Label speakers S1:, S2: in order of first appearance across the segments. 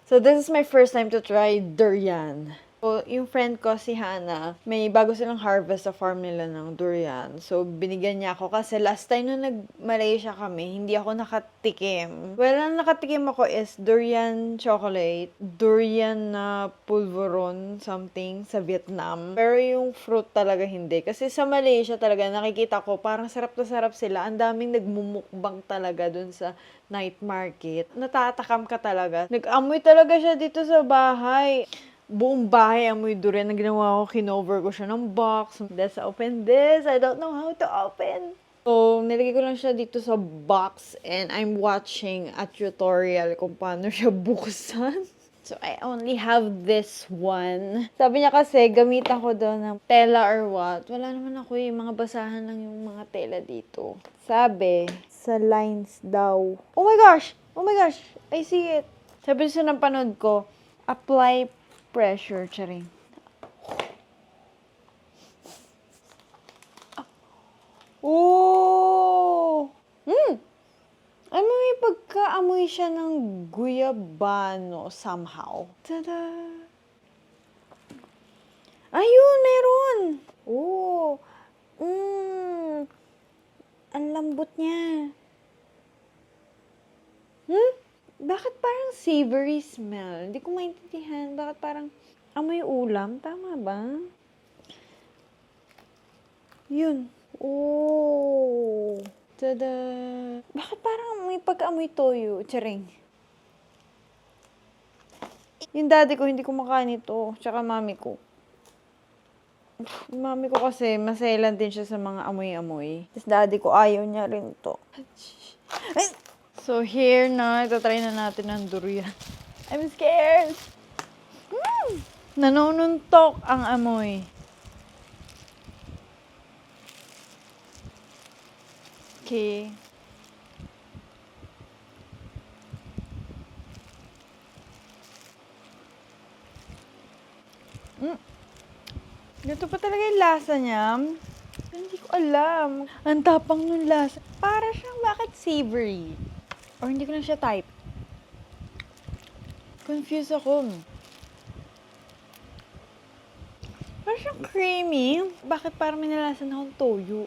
S1: So this is my first time to try durian. So, yung friend ko, si Hannah, may bago silang harvest sa farm nila ng durian. So, binigyan niya ako kasi last time nung nag-Malaysia kami, hindi ako nakatikim. Well, ang nakatikim ako is durian chocolate, durian na pulveron, something, sa Vietnam. Pero yung fruit talaga hindi. Kasi sa Malaysia talaga, nakikita ko, parang sarap na sarap sila. Ang daming nagmumukbang talaga dun sa night market. Natatakam ka talaga. Nag-amoy talaga siya dito sa bahay. Buong bahay amoy durian na ginawa ko, kinover ko siya ng box. Let's open this. I don't know how to open. So, nilagay ko lang siya dito sa box and I'm watching a tutorial kung paano siya buksan. So, I only have this one. Sabi niya kasi, gamitan ko daw ng tela or what. Wala naman ako yung mga basahan lang yung mga tela dito. Sabi, sa lines daw. Oh my gosh! Oh my gosh! I see it. Sabi sa napanood ko, apply pressure, charing. Oh! Ano, may pagkaamoy siya ng guyabano somehow. Tada! Ayun, meron! Oh! Ang lambot niya. Bakit parang savory smell? Hindi ko maintindihan. Bakit parang amoy ulam? Tama ba? Yun. Oh! Tada! Bakit parang may pagka-amoy toyo? Charing. Yung daddy ko, hindi kumakain ito. Tsaka mami ko. Mami ko kasi, maselan din siya sa mga amoy-amoy. Tapos daddy ko, ayaw niya rin to. So here na, itatry na natin ang durian. I'm scared! Nanununtok ang amoy. Okay. Ganito pa talaga yung lasa niya. Hindi ko alam. Ang tapang nung lasa. Para siyang bakit savory? Or hindi ko na siya type. Confused ako. Para siyang creamy. Bakit parang may nalasan akong toyo?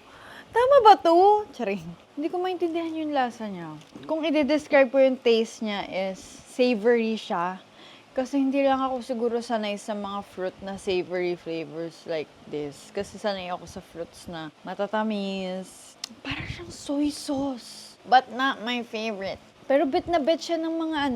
S1: Tama ba to? Charing. Hindi ko maintindihan yung lasa niya. Kung i-describe ko yung taste niya is savory siya. Kasi hindi lang ako siguro sanay sa mga fruit na savory flavors like this. Kasi sanay ako sa fruits na matatamis. Parang siyang soy sauce. But not my favorite. Pero bit na bit siya ng mga